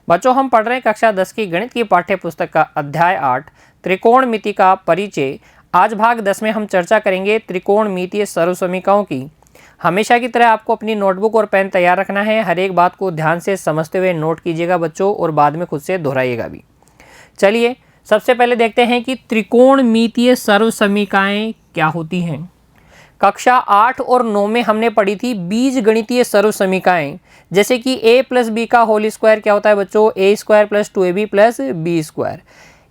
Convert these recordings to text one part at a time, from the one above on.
बच्चों हम पढ़ रहे हैं कक्षा 10 की गणित की पाठ्य पुस्तक का अध्याय 8 त्रिकोणमिति का परिचय। आज भाग 10 में हम चर्चा करेंगे त्रिकोणमितीय सर्वसमीकाओं की। हमेशा की तरह आपको अपनी नोटबुक और पेन तैयार रखना है। हर एक बात को ध्यान से समझते हुए नोट कीजिएगा बच्चों, और बाद में खुद से दोहराइएगा भी। चलिए सबसे पहले देखते हैं कि त्रिकोणमितीय सर्वसमीकाएं क्या होती हैं। कक्षा 8 और 9 में हमने पढ़ी थी बीजगणितीय सर्वसमीकाएं, जैसे कि a प्लस बी का होल स्क्वायर क्या होता है बच्चों, a square plus 2ab plus b square.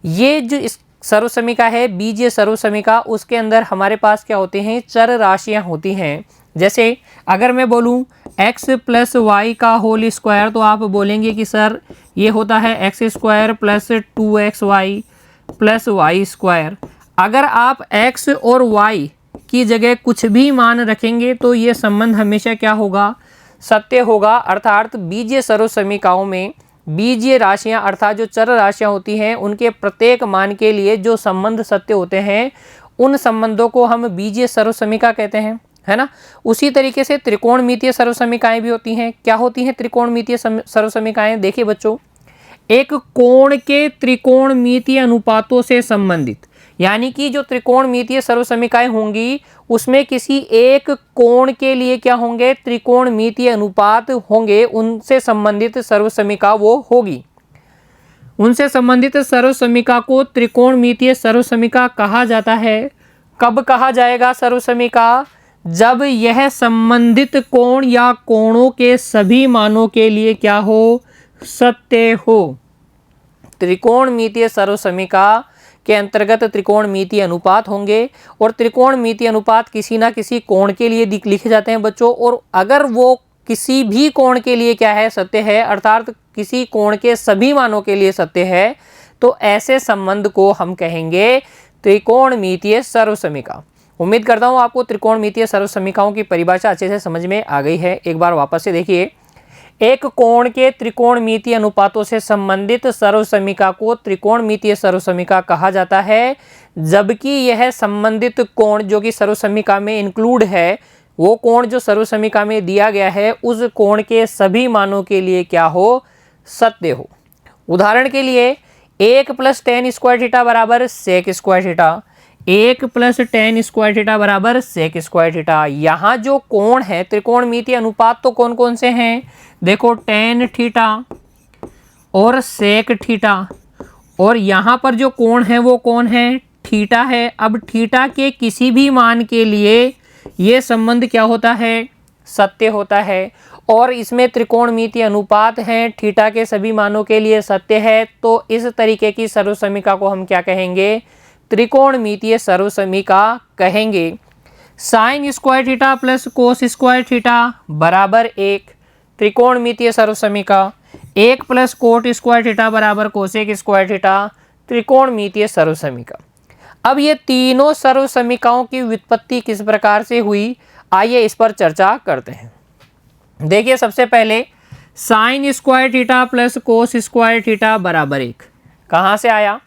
ये जो इस सर्वसमीका है बीजीय सर्वसमीका, उसके अंदर हमारे पास क्या होते हैं, चर राशियां होती हैं। जैसे अगर मैं बोलूं x प्लस वाई का होल स्क्वायर, तो आप बोलेंगे कि सर ये होता है x square plus 2xy plus y square. अगर आप x और y की जगह कुछ भी मान रखेंगे तो ये संबंध हमेशा क्या होगा, सत्य होगा। अर्थात बीजीय सर्वसमीकाओं में बीजीय राशियां अर्थात जो चर राशियां होती हैं उनके प्रत्येक मान के लिए जो संबंध सत्य होते हैं उन संबंधों को हम बीजीय सर्वसमीका कहते हैं, है ना। उसी तरीके से त्रिकोणमितीय सर्वसमीकाएं भी होती हैं। क्या होती हैं त्रिकोणमितीय सर्वसमीकाएं? देखिए बच्चों, एक कोण के त्रिकोणमितीय अनुपातों से संबंधित, यानी कि जो त्रिकोणमितीय सर्वसमीकाएं होंगी उसमें किसी एक कोण के लिए क्या होंगे, त्रिकोणमितीय अनुपात होंगे, उनसे संबंधित सर्वसमीका वो होगी। उनसे संबंधित सर्वसमीका को त्रिकोणमितीय सर्वसमीका कहा जाता है। कब कहा जाएगा सर्वसमीका? जब यह संबंधित कोण या कोणों के सभी मानों के लिए क्या हो, सत्य हो। त्रिकोणमितीय सर्वसमीका के अंतर्गत त्रिकोणमितीय अनुपात होंगे, और त्रिकोणमितीय अनुपात किसी ना किसी कोण के लिए लिखे जाते हैं बच्चों। और अगर वो किसी भी कोण के लिए क्या है, सत्य है, अर्थात किसी कोण के सभी मानों के लिए सत्य है, तो ऐसे संबंध को हम कहेंगे त्रिकोणमितीय सर्वसमीका। उम्मीद करता हूँ आपको त्रिकोणमितीय सर्वसमीकाओं की परिभाषा अच्छे से समझ में आ गई है। एक बार वापस से देखिए, एक कोण के त्रिकोणमितीय अनुपातों से संबंधित सर्वसमीका को त्रिकोणमितीय सर्वसमीका कहा जाता है, जबकि यह संबंधित कोण जो कि सर्वसमीका में इंक्लूड है, वो कोण जो सर्वसमीका में दिया गया है उस कोण के सभी मानों के लिए क्या हो, सत्य हो। उदाहरण के लिए 1 प्लस टेन स्क्वायर थीटा बराबर sec square theta, 1 plus tan square theta बराबर सेक स्क्वायर थीटा। यहाँ जो कोण है त्रिकोणमितीय अनुपात तो कौन कौन से हैं, देखो टेन थीटा और सेक थीटा, और यहाँ पर जो कोण है वो कौन है, थीटा है। अब थीटा के किसी भी मान के लिए ये संबंध क्या होता है, सत्य होता है। और इसमें त्रिकोणमितीय अनुपात है, थीटा के सभी मानों के लिए सत्य है। तो इस तरीके की सर्वसमीका को हम क्या कहेंगे, त्रिकोणमितीय सर्वसमीका कहेंगे। Sign square theta plus cos square theta बराबर 1, त्रिकोणमितीय सर्वसमीका। 1 प्लस कोट स्क्वायर थीटा बराबर कोसेक स्क्वायर थीटा, त्रिकोणमितीय सर्वसमीका। अब ये तीनों सर्वसमीकाओं की व्युत्पत्ति किस प्रकार से हुई, आइए इस पर चर्चा करते हैं। देखिए सबसे पहले sign square theta plus cos square theta बराबर 1 कहाँ से आया,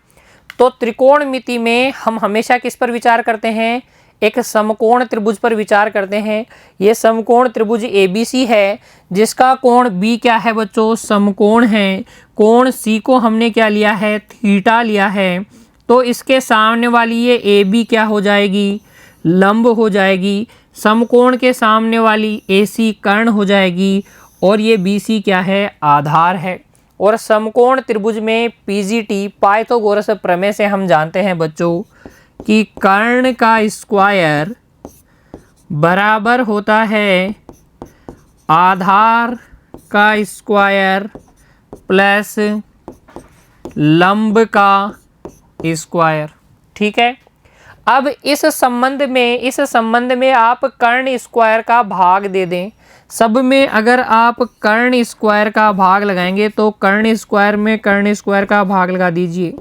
तो त्रिकोणमिति में हम हमेशा किस पर विचार करते हैं, एक समकोण त्रिभुज पर विचार करते हैं। ये समकोण त्रिभुज ABC है, जिसका कोण B क्या है बच्चों, समकोण है। कोण C को हमने क्या लिया है, थीटा लिया है। तो इसके सामने वाली ये AB क्या हो जाएगी, लंब हो जाएगी। समकोण के सामने वाली AC कर्ण हो जाएगी, और ये BC क्या है, आधार है। और समकोण त्रिभुज में PGT पाइथागोरस प्रमेय से हम जानते हैं बच्चों कि कर्ण का स्क्वायर बराबर होता है आधार का स्क्वायर प्लस लंब का स्क्वायर। ठीक है। अब इस संबंध में आप कर्ण स्क्वायर का भाग दे दें। सब में अगर आप कर्ण स्क्वायर का भाग लगाएंगे तो कर्ण स्क्वायर में कर्ण स्क्वायर का भाग लगा दीजिए,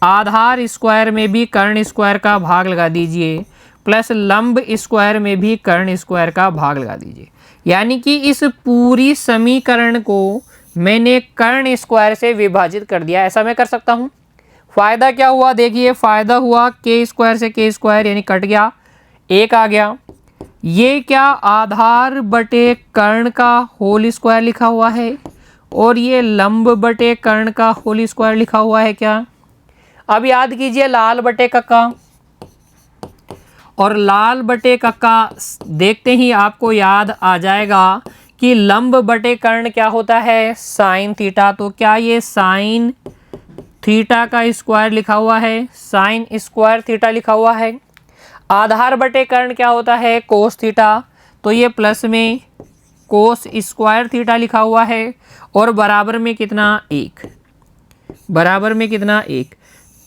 आधार स्क्वायर में भी कर्ण स्क्वायर का भाग लगा दीजिए, प्लस लंब स्क्वायर में भी कर्ण स्क्वायर का भाग लगा दीजिए। यानी कि इस पूरी समीकरण को मैंने कर्ण स्क्वायर से विभाजित कर दिया। ऐसा मैं कर सकता हूँ। फायदा क्या हुआ, देखिए फायदा हुआ के स्क्वायर से के स्क्वायर यानी कट गया, 1 आ गया। ये क्या, आधार बटे कर्ण का होल स्क्वायर लिखा हुआ है, और ये लंब बटे कर्ण का होल स्क्वायर लिखा हुआ है क्या। अब याद कीजिए लाल बटे कक्का, और लाल बटे कक्का देखते ही आपको याद आ जाएगा कि लंब बटे कर्ण क्या होता है, साइन थीटा। तो क्या ये साइन थीटा का स्क्वायर लिखा हुआ है, साइन स्क्वायर थीटा लिखा हुआ है। आधार बटे कर्ण क्या होता है, कोस थीटा। तो ये प्लस में कोस स्क्वायर थीटा लिखा हुआ है, और बराबर में कितना, 1, बराबर में कितना, 1।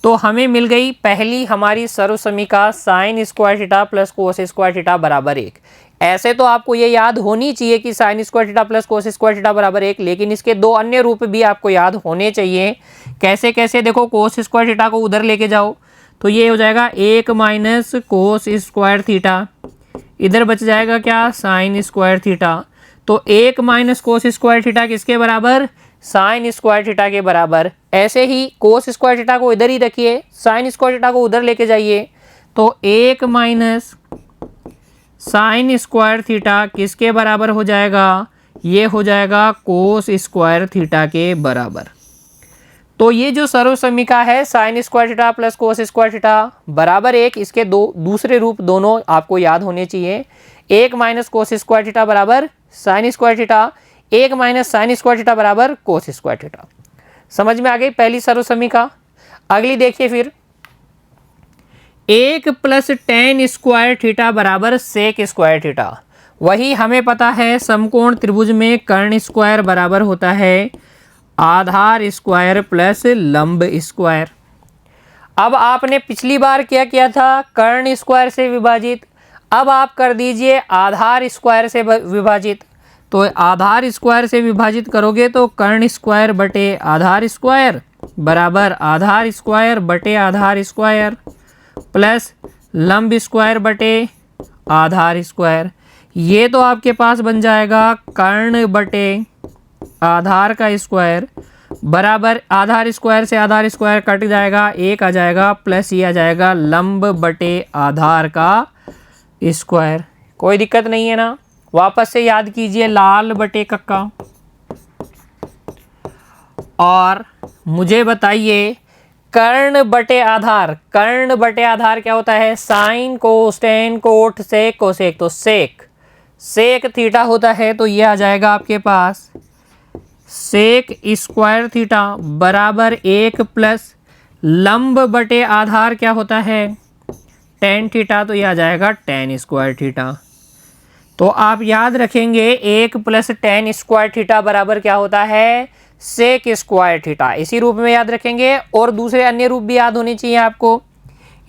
तो हमें मिल गई पहली हमारी सर्वसमीका sine square theta plus cos square theta बराबर 1। ऐसे तो आपको ये याद होनी चाहिए कि sign square theta plus cos square theta बराबर 1, लेकिन इसके दो अन्य रूप भी आपको याद होने चाहिए। कैसे कैसे, देखो कोस स्क्वायर थीटा को उधर लेके जाओ तो ये हो जाएगा 1 माइनस कोस स्क्वायर थीटा, इधर बच जाएगा क्या, साइन स्क्वायर थीटा। तो 1 माइनस कोस स्क्वायर थीटा किसके बराबर, साइन स्क्वायर थीटा के बराबर। ऐसे ही कोस स्क्वायर थीटा को इधर ही रखिए, साइन स्क्वायर थीटा को उधर लेके जाइए, तो 1 माइनस साइन स्क्वायर थीटा किसके बराबर हो जाएगा, ये हो जाएगा कोस स्क्वायर थीटा के बराबर। तो ये जो सर्वसमीका है sign square theta plus cos square theta बराबर 1, इसके दूसरे रूप दोनों आपको याद होने चाहिए। 1 माइनस कोस स्क्वायर थीटा बराबर sign square theta, 1 minus sine square theta बराबर कोस स्क्वायर थीटा। समझ में आ गई पहली सर्वसमीका। अगली देखिए फिर, 1 प्लस टेन स्क्वायर थीटा बराबर सेक स्क्वायर थीटा। वही हमें पता है समकोण त्रिभुज में कर्ण स्क्वायर बराबर होता है आधार स्क्वायर प्लस लंब स्क्वायर। अब आपने पिछली बार क्या किया था, कर्ण स्क्वायर से विभाजित, अब आप कर दीजिए आधार स्क्वायर से विभाजित। तो आधार स्क्वायर से विभाजित करोगे तो कर्ण स्क्वायर बटे आधार स्क्वायर बराबर आधार स्क्वायर बटे आधार स्क्वायर प्लस लंब स्क्वायर बटे आधार स्क्वायर। ये तो आपके पास बन जाएगा कर्ण बटे आधार का स्क्वायर बराबर आधार स्क्वायर से आधार स्क्वायर कट जाएगा, 1 आ जाएगा, प्लस ये आ जाएगा लंब बटे आधार का स्क्वायर। कोई दिक्कत नहीं है ना। वापस से याद कीजिए लाल बटे कक्का, और मुझे बताइए कर्ण बटे आधार। कर्ण बटे आधार क्या होता है, sine cos tan cot sec cosec. तो सेक थीटा होता है, तो ये आ जाएगा आपके पास सेक स्क्वायर थीटा बराबर 1 प्लस लंब बटे आधार क्या होता है, टेन थीटा। तो ये आ जाएगा टेन स्क्वायर थीटा। तो आप याद रखेंगे 1 प्लस टेन स्क्वायर थीटा बराबर क्या होता है, सेक स्क्वायर थीटा। इसी रूप में याद रखेंगे, और दूसरे अन्य रूप भी याद होने चाहिए आपको।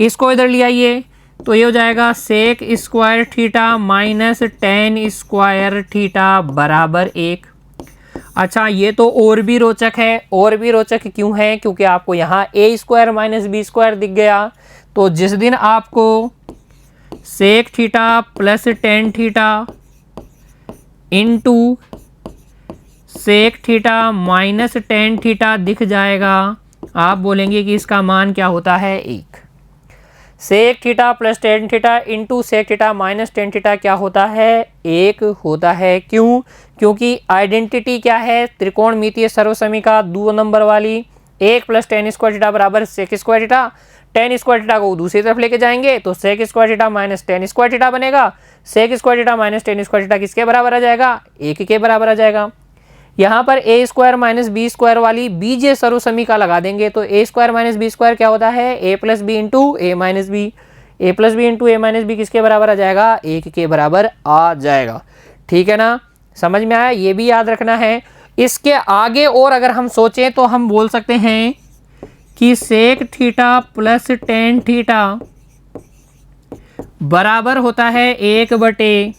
इसको इधर ले आइए, तो ये हो जाएगा sec square theta minus tan square theta बराबर 1। अच्छा, ये तो और भी रोचक है। और भी रोचक क्यों है, क्योंकि आपको यहाँ a square minus b square दिख गया। तो जिस दिन आपको sec theta plus tan theta into sec theta minus tan theta दिख जाएगा, आप बोलेंगे कि इसका मान क्या होता है, 1। Sec theta plus tan theta into sec theta minus tan theta क्या होता है, 1 होता है। क्यों, क्योंकि आइडेंटिटी क्या है, त्रिकोणमितीय सर्वसमीका 2 नंबर वाली, 1 प्लस टेन स्क्वायर थीटा बराबर sec square theta. Tan square theta को दूसरी तरफ लेके जाएंगे तो sec square theta minus tan square theta बनेगा। Sec square theta minus tan square theta किसके बराबर आ जाएगा, 1 के बराबर आ जाएगा। यहाँ पर ए स्क्वायर माइनस बी स्क्वायर वाली बीजीय सर्वसमीका लगा देंगे, तो ए स्क्वायर माइनस बी स्क्वायर क्या होता है, ए प्लस बी इंटू ए माइनस बी। ए प्लस बी इंटू ए माइनस बी किसके बराबर आ जाएगा, 1 के बराबर आ जाएगा। ठीक है ना, समझ में आया, ये भी याद रखना है। इसके आगे और अगर हम सोचें तो हम बोल सकते हैं कि sec theta plus tan theta बराबर होता है 1 बटे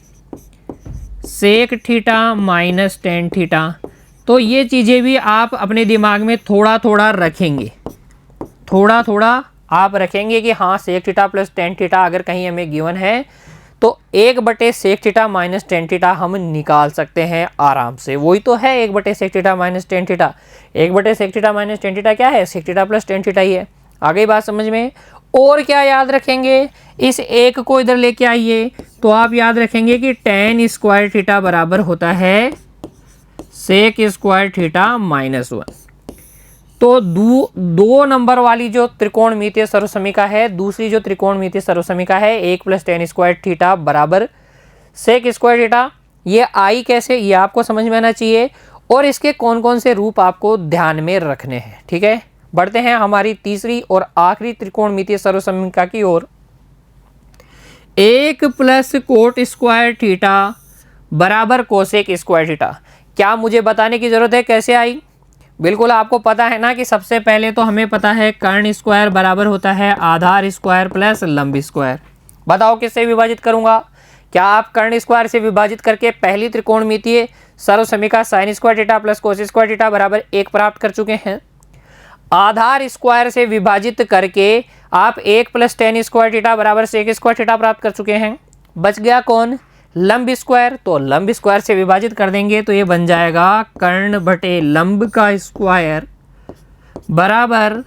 sec theta minus tan theta. तो ये चीज़ें भी आप अपने दिमाग में थोड़ा थोड़ा रखेंगे, थोड़ा थोड़ा आप रखेंगे कि हाँ sec theta plus tan theta अगर कहीं हमें गिवन है तो 1 बटे sec theta minus tan theta हम निकाल सकते हैं आराम से। वही तो है 1 बटे sec theta minus tan theta. 1 बटे sec theta minus tan theta क्या है, sec theta plus tan theta ही है। आ गई बात समझ में। और क्या याद रखेंगे, इस 1 को इधर लेके आइए तो आप याद रखेंगे कि टेन स्क्वायर थीटा बराबर होता है सेक स्क्वायर थीटा माइनस 1। तो दो नंबर वाली जो त्रिकोणमितीय सर्वसमीका है, दूसरी जो त्रिकोणमितीय सर्वसमीका है 1 + tan स्क्वायर थीटा बराबर सेक स्क्वायर थीटा, ये आई कैसे, ये आपको समझ में आना चाहिए और इसके कौन कौन से रूप आपको ध्यान में रखने हैं। ठीक है, बढ़ते हैं हमारी तीसरी और आखिरी त्रिकोणमितीय सर्वसमीका की ओर। 1 + कोट स्क्वायर थीटा बराबर कोसेक स्क्वायर थीटा। क्या मुझे बताने की जरूरत है कैसे आई? बिल्कुल आपको पता है ना कि सबसे पहले तो हमें पता है कर्ण स्क्वायर बराबर होता है आधार स्क्वायर प्लस लंब स्क्वायर। बताओ किससे विभाजित करूंगा? क्या आप कर्ण स्क्वायर से विभाजित करके पहली त्रिकोणमितीय सर्वसमीका sine square theta plus cos square theta बराबर 1 प्राप्त कर चुके हैं? आधार स्क्वायर से विभाजित करके आप 1 + tan स्क्वायर थीटा बराबर सेक स्क्वायर थीटा प्राप्त कर चुके हैं। बच गया कौन? लंब स्क्वायर। तो लंब स्क्वायर से विभाजित कर देंगे तो ये बन जाएगा कर्ण बटे लंब का स्क्वायर बराबर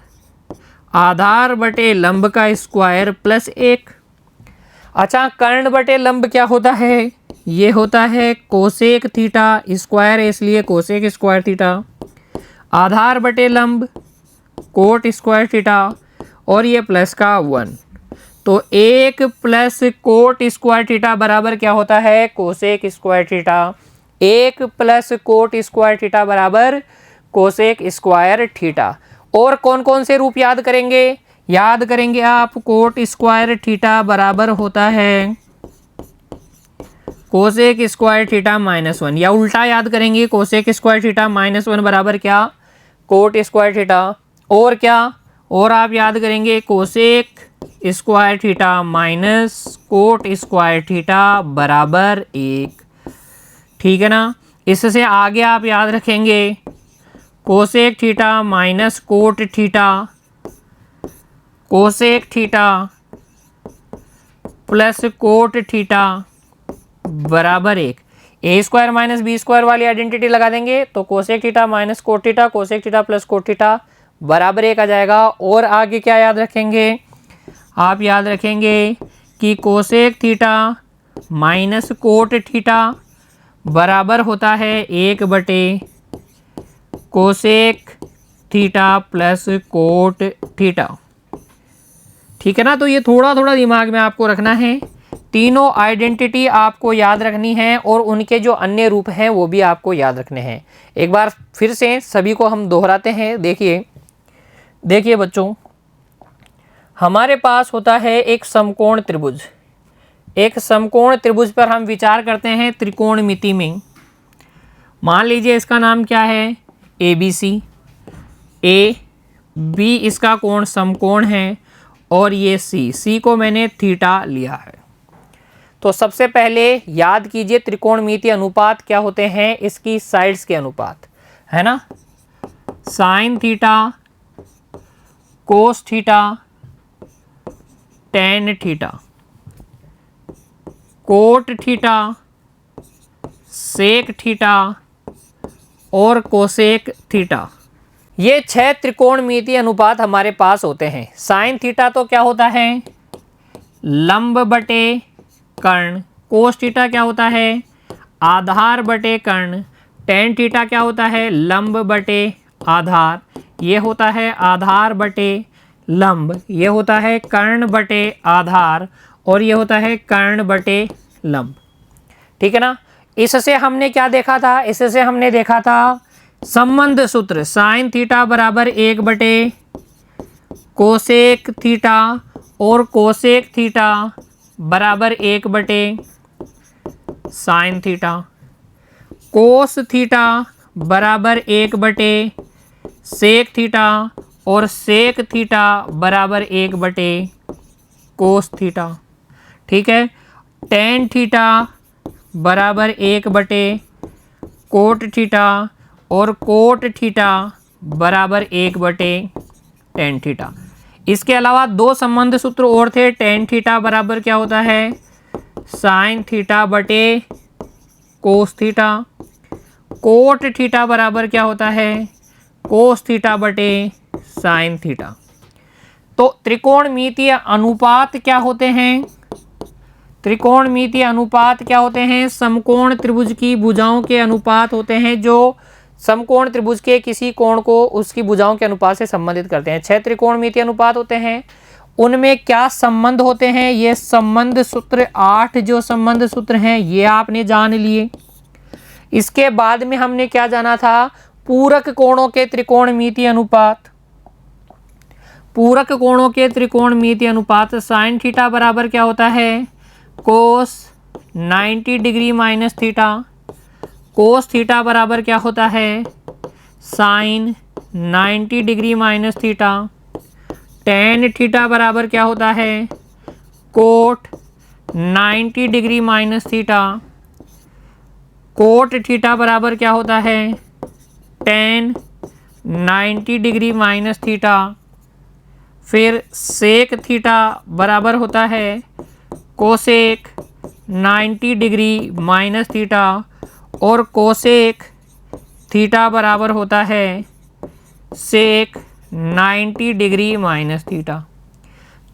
आधार बटे लंब का स्क्वायर प्लस 1। अच्छा, कर्ण बटे लंब क्या होता है? ये होता है कोसेक थीटा, स्क्वायर है इसलिए कोसेक स्क्वायर थीटा, आधार बटे लंब कोट स्क्वायर थीटा और ये प्लस का 1। तो 1 + कोट स्क्वायर थीटा बराबर क्या होता है? Cosec square theta. 1 + coat square theta बराबर कोसेक स्क्वायर थीटा। और कौन कौन से रूप याद करेंगे? याद करेंगे आप, कोट स्क्वायर थीटा बराबर होता है कोसेक स्क्वायर थीटा माइनस 1, या उल्टा याद करेंगे कोसेक स्क्वायर थीटा माइनस 1 बराबर क्या? Coat square theta. और क्या? और आप याद करेंगे cosec square theta minus cot square theta बराबर 1। ठीक है ना? इससे आगे आप याद रखेंगे cosec theta minus cot theta, cosec theta plus coat theta बराबर 1। ए स्क्वायर माइनस बी स्क्वायर वाली आइडेंटिटी लगा देंगे तो cosec theta minus cot theta, cosec theta plus coat theta बराबर 1 आ जाएगा। और आगे क्या याद रखेंगे? आप याद रखेंगे कि cosec theta minus cot theta बराबर होता है 1 बटे cosec theta plus cot theta. ठीक है ना? तो ये थोड़ा थोड़ा दिमाग में आपको रखना है। तीनों आइडेंटिटी आपको याद रखनी है और उनके जो अन्य रूप हैं वो भी आपको याद रखने हैं। एक बार फिर से सभी को हम दोहराते हैं। देखिए बच्चों, हमारे पास होता है एक समकोण त्रिभुज। एक समकोण त्रिभुज पर हम विचार करते हैं त्रिकोणमिति में। मान लीजिए इसका नाम क्या है? ABC। A B इसका कोण समकोण है और ये C को मैंने थीटा लिया है। तो सबसे पहले याद कीजिए त्रिकोणमितीय अनुपात क्या होते हैं? इसकी साइड्स के अनुपात, है ना? Sine theta, cos theta, tan theta, cot theta, sec theta और कोसेक थीटा। ये 6 त्रिकोणमितीय अनुपात हमारे पास होते हैं। साइन थीटा तो क्या होता है? लंब बटे कर्ण। कोस थीटा क्या होता है? आधार बटे कर्ण। टेन थीटा क्या होता है? लंब बटे आधार। ये होता है आधार बटे लंब, ये होता है कर्ण बटे आधार और ये होता है कर्ण बटे लंब। ठीक है ना? इससे हमने क्या देखा था? इससे हमने देखा था संबंध सूत्र साइन थीटा बराबर 1 बटे कोसेक थीटा और कोसेक थीटा बराबर 1 बटे साइन थीटा। कोस थीटा बराबर 1 बटे सेक थीटा और सेक थीटा बराबर 1 बटे कोस थीटा। ठीक है? टेन थीटा बराबर 1 बटे कोट थीटा और कोट थीटा बराबर 1 बटे टेन थीटा। इसके अलावा 2 संबंध सूत्र और थे। टेन थीटा बराबर क्या होता है? साइन थीटा बटे कोस थीटा। कोट थीटा बराबर क्या होता है? कोस थीटा बटे साइन थीटा। तो त्रिकोणमितीय अनुपात क्या होते हैं? त्रिकोणमितीय अनुपात क्या होते हैं? समकोण त्रिभुज की भुजाओं के अनुपात होते हैं, जो समकोण त्रिभुज के किसी कोण को उसकी भुजाओं के अनुपात से संबंधित करते हैं। 6 त्रिकोणमितीय अनुपात होते हैं, उनमें क्या संबंध होते हैं? ये संबंध सूत्र 8 जो संबंध सूत्र हैं ये आपने जान लिए। इसके बाद में हमने क्या जाना था? पूरक कोणों के त्रिकोणमितीय अनुपात। पूरक कोणों के त्रिकोणमितीय अनुपात साइन थीटा बराबर क्या होता है? Cos 90 degree minus theta. Cos theta बराबर क्या होता है? Sine 90 degree minus theta. Tan theta बराबर क्या होता है? Cot 90 degree minus theta. Cot theta बराबर क्या होता है? Tan 90 degree minus theta. फिर सेक थीटा बराबर होता है कोसेक 90 डिग्री माइनस थीटा, और कोसेक थीटा बराबर होता है सेक 90 डिग्री माइनस थीटा।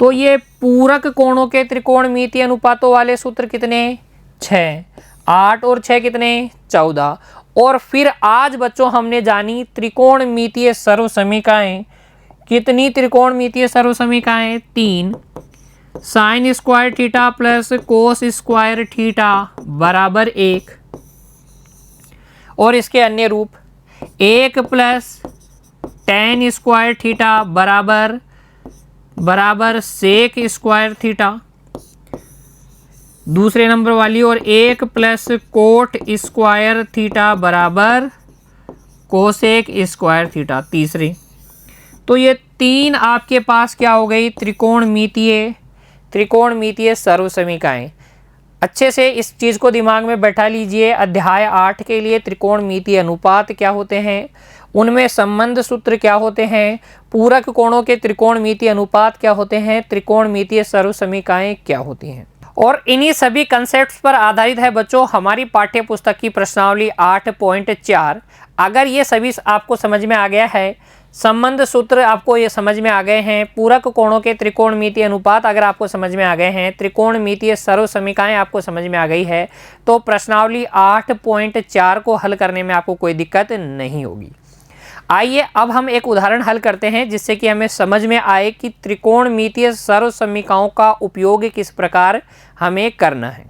तो ये पूरक कोणों के त्रिकोणमितीय अनुपातों वाले सूत्र कितने? 6। 8 और 6 कितने? 14। और फिर आज बच्चों हमने जानी त्रिकोणमितीय सर्वसमीकाएं। कितनी त्रिकोणमितीय सर्वसमीकाएं? 3। Sign square theta plus cos square theta बराबर 1, और इसके अन्य रूप 1 प्लस टेन स्क्वायर थीटा बराबर सेक स्क्वायर थीटा दूसरे नंबर वाली, और 1 प्लस कोट स्क्वायर थीटा बराबर कोसेक स्क्वायर थीटा तीसरे। तो ये 3 आपके पास क्या हो गई? त्रिकोणमितीय सर्वसमीकाएं। अच्छे से इस चीज़ को दिमाग में बैठा लीजिए। अध्याय 8 के लिए त्रिकोणमितीय अनुपात क्या होते हैं, उनमें संबंध सूत्र क्या होते हैं, पूरक कोणों के त्रिकोणमितीय अनुपात क्या होते हैं, त्रिकोणमितीय सर्वसमीकाएं क्या होती हैं, और इन्हीं सभी कंसेप्ट्स पर आधारित है बच्चों हमारी पाठ्य पुस्तक की प्रश्नावली 8.4। अगर ये सभी आपको समझ में आ गया है, संबंध सूत्र आपको ये समझ में आ गए हैं, पूरक कोणों के त्रिकोणमितीय अनुपात अगर आपको समझ में आ गए हैं, त्रिकोणमितीय सर्वसमीकाएं आपको समझ में आ गई है, तो प्रश्नावली 8.4 को हल करने में आपको कोई दिक्कत नहीं होगी। आइए अब हम एक उदाहरण हल करते हैं जिससे कि हमें समझ में आए कि त्रिकोणमितीय सर्वसमीकाओं का उपयोग किस प्रकार हमें करना है।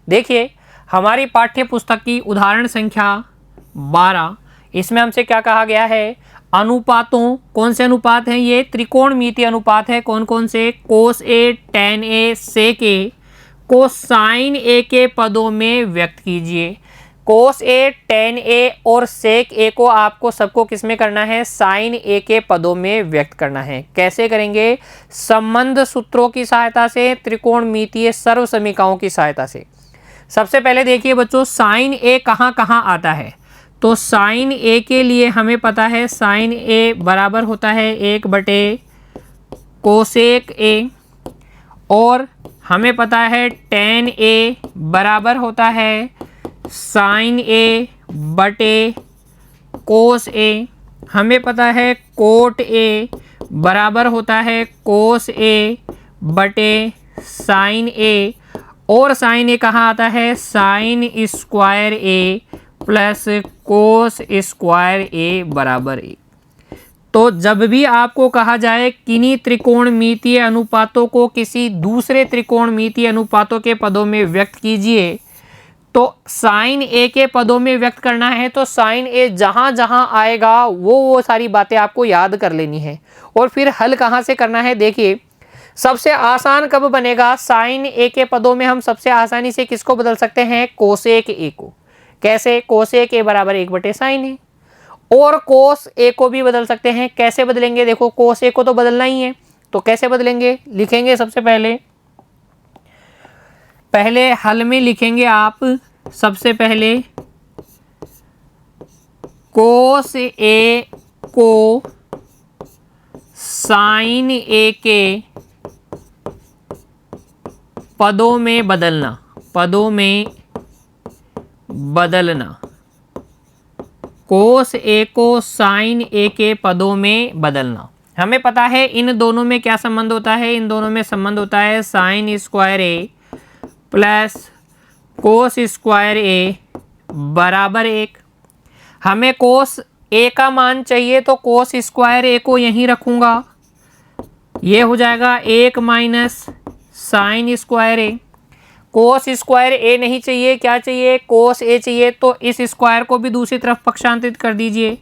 देखिए हमारी पाठ्य पुस्तक की उदाहरण संख्या 12, इसमें हमसे क्या कहा गया है? अनुपातों, कौन से अनुपात हैं ये? त्रिकोणमितीय अनुपात है। कौन कौन से? कोस ए, टेन ए, सेक ए को साइन ए के पदों में व्यक्त कीजिए। कोस ए, टेन ए और सेक ए को आपको सबको किस में करना है? साइन ए के पदों में व्यक्त करना है। कैसे करेंगे? संबंध सूत्रों की सहायता से, त्रिकोणमितीय सर्वसमीकाओं की सहायता से। सबसे पहले देखिए बच्चों, साइन ए कहाँ कहाँ आता है? तो साइन ए के लिए हमें पता है साइन ए बराबर होता है 1/कोसेक ए, और हमें पता है टेन ए बराबर होता है साइन ए बटे कोस ए। हमें पता है कोट ए बराबर होता है कोस ए बटे साइन ए, और साइन ए कहाँ आता है? साइन स्क्वायर ए प्लस कोस स्क्वायर ए बराबर 1। तो जब भी आपको कहा जाए किन्हीं त्रिकोणमितीय अनुपातों को किसी दूसरे त्रिकोणमितीय अनुपातों के पदों में व्यक्त कीजिए, तो साइन ए के पदों में व्यक्त करना है तो साइन ए जहाँ जहाँ आएगा वो सारी बातें आपको याद कर लेनी है, और फिर हल कहाँ से करना है? देखिए सबसे आसान कब बनेगा? साइन ए के पदों में हम सबसे आसानी से किसको बदल सकते हैं? कोसेक ए को। कैसे? कोसेक ए बराबर 1/साइन ए, और कोस ए को भी बदल सकते हैं। कैसे बदलेंगे? देखो कोस ए को तो बदलना ही है, तो कैसे बदलेंगे? लिखेंगे सबसे पहले हल में लिखेंगे आप सबसे पहले कोस ए को साइन ए के पदों में बदलना, कोस ए को साइन ए के पदों में बदलना। हमें पता है इन दोनों में क्या संबंध होता है? इन दोनों में संबंध होता है साइन स्क्वायर ए प्लस कोस स्क्वायर ए बराबर 1। हमें कोस ए का मान चाहिए तो कोस स्क्वायर ए को यहीं रखूँगा, ये हो जाएगा 1 माइनस साइन स्क्वायर ए। कोस स्क्वायर ए नहीं चाहिए, क्या चाहिए, कोस ए चाहिए, तो इस स्क्वायर को भी दूसरी तरफ पक्षांतरित कर दीजिए।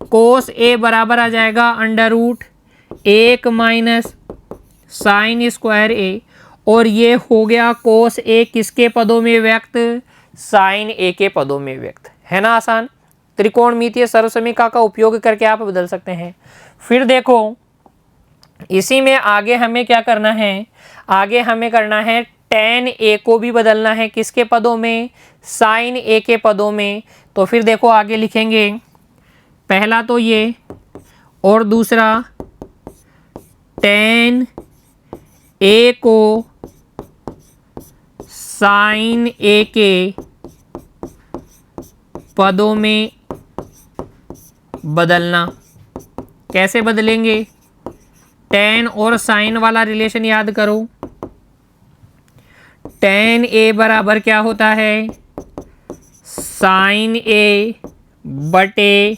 कोस ए बराबर आ जाएगा under root 1 minus sine square A, और ये हो गया कोस ए किसके पदों में व्यक्त, साइन ए के पदों में व्यक्त, है ना आसान। त्रिकोणमितीय सर्वसमीका का उपयोग करके आप बदल सकते हैं। फिर देखो इसी में आगे हमें क्या करना है, आगे हमें करना है tan ए को भी बदलना है किसके पदों में, साइन ए के पदों में। तो फिर देखो आगे लिखेंगे, पहला तो ये और दूसरा tan ए को साइन ए के पदों में बदलना। कैसे बदलेंगे, tan और साइन वाला रिलेशन याद करो। tan ए बराबर क्या होता है, साइन ए बटे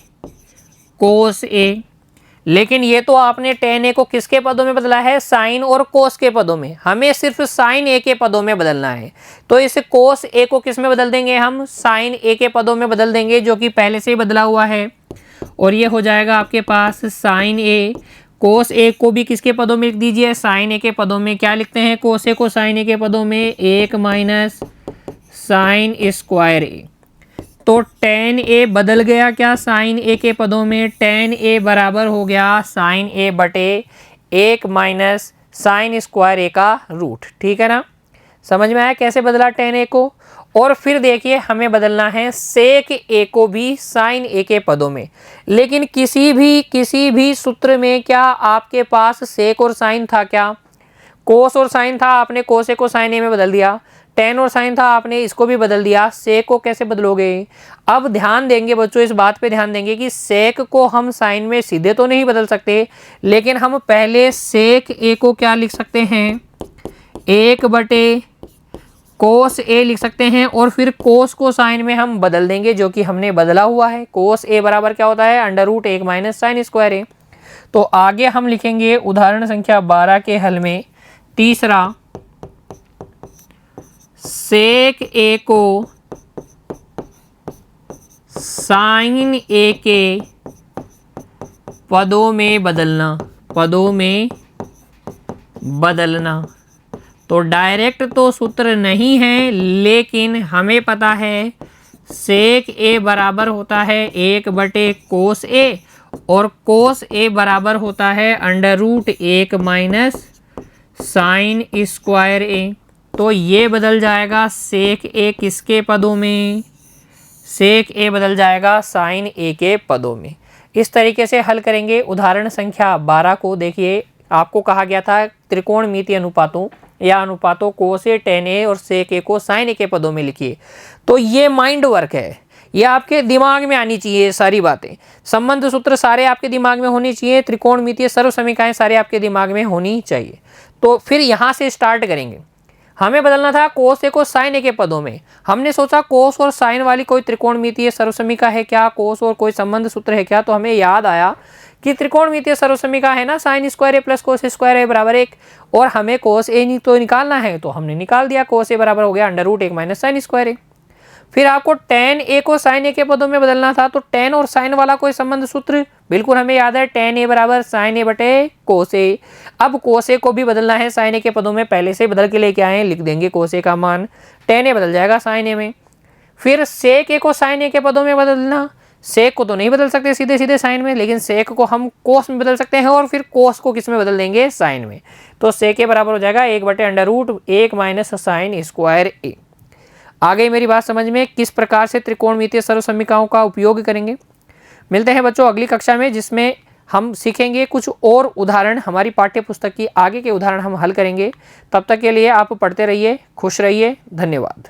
कोस ए। लेकिन ये तो आपने tan ए को किसके पदों में बदला है, साइन और कोस के पदों में। हमें सिर्फ साइन ए के पदों में बदलना है, तो इस कोस ए को किस में बदल देंगे, हम साइन ए के पदों में बदल देंगे, जो कि पहले से ही बदला हुआ है। और ये हो जाएगा आपके पास साइन ए, कोस ए को भी किसके पदों में लिख दीजिए, साइन ए के पदों में। क्या लिखते हैं, कोस ए को साइन ए के पदों में 1 माइनस साइन स्क्वायर ए। तो tan ए बदल गया क्या, साइन ए के पदों में। tan ए बराबर हो गया साइन ए बटे 1 माइनस साइन स्क्वायर ए का रूट। ठीक है ना, समझ में आया कैसे बदला tan ए को। और फिर देखिए हमें बदलना है सेक ए को भी साइन ए के पदों में। लेकिन किसी भी सूत्र में क्या आपके पास सेक और साइन था, क्या कोस और साइन था, आपने कोस ए को साइन ए में बदल दिया। tan और साइन था, आपने इसको भी बदल दिया। सेक को कैसे बदलोगे, अब ध्यान देंगे बच्चों, इस बात पे ध्यान देंगे कि सेक को हम साइन में सीधे तो नहीं बदल सकते, लेकिन हम पहले सेक ए को क्या लिख सकते हैं, 1 बटे कोस ए लिख सकते हैं, और फिर कोस को साइन में हम बदल देंगे, जो कि हमने बदला हुआ है। कोस ए बराबर क्या होता है, under root 1 minus sine square ए। तो आगे हम लिखेंगे उदाहरण संख्या 12 के हल में तीसरा, सेक ए को साइन ए के पदों में बदलना, पदों में बदलना। तो डायरेक्ट तो सूत्र नहीं है, लेकिन हमें पता है सेक ए बराबर होता है 1 बटे कोस ए, और कोस ए बराबर होता है under root 1 minus sine square ए। तो ये बदल जाएगा सेक ए किसके पदों में, सेक ए बदल जाएगा साइन ए के पदों में। इस तरीके से हल करेंगे उदाहरण संख्या 12 को। देखिए आपको कहा गया था त्रिकोणमितीय अनुपातों या अनुपातों कोस ए, tan ए और सेक ए को साइन ए के पदों में लिखिए। तो ये माइंड वर्क है, ये आपके दिमाग में आनी चाहिए सारी बातें। संबंध सूत्र सारे आपके दिमाग में होनी चाहिए, त्रिकोणमितीय सर्व समीकरणें सारे आपके दिमाग में होनी चाहिए। तो फिर यहाँ से स्टार्ट करेंगे। हमें बदलना था कोस ए को साइन ए के पदों में। हमने सोचा कोस और साइन वाली कोई त्रिकोणमितीय सर्वसमीका है क्या, कोस और कोई संबंध सूत्र है क्या, तो हमें याद आया कि त्रिकोणमितीय सर्वसमीका है ना, साइन स्क्वायर ए प्लस कोस स्क्वायर ए बराबर 1, और हमें कोस ए तो निकालना है, तो हमने निकाल दिया। कोस ए बराबर हो गया under root 1 minus sine square a. फिर आपको tan ए को साइन ए के पदों में बदलना था, तो tan और साइन वाला कोई संबंध सूत्र बिल्कुल हमें याद है, tan ए बराबर साइन ए बटे कोस ए। अब कोस ए को भी बदलना है साइन ए के पदों में, पहले से बदल के लेके आए हैं, लिख देंगे कोस ए का मान, tan ए बदल जाएगा साइन ए में। फिर सेक ए को साइन ए के पदों में बदलना, सेक को तो नहीं बदल सकते सीधे सीधे साइन में, लेकिन सेक को हम कोस में बदल सकते हैं, और फिर कोस को किस में बदल देंगे, साइन में। तो सेक ए बराबर हो जाएगा 1 बटे under root 1 minus sine square a. आ गई मेरी बात समझ में, किस प्रकार से त्रिकोणमितीय सर्वसमीकाओं का उपयोग करेंगे। मिलते हैं बच्चों अगली कक्षा में, जिसमें हम सीखेंगे कुछ और उदाहरण, हमारी पाठ्य पुस्तक की आगे के उदाहरण हम हल करेंगे। तब तक के लिए आप पढ़ते रहिए, खुश रहिए, धन्यवाद।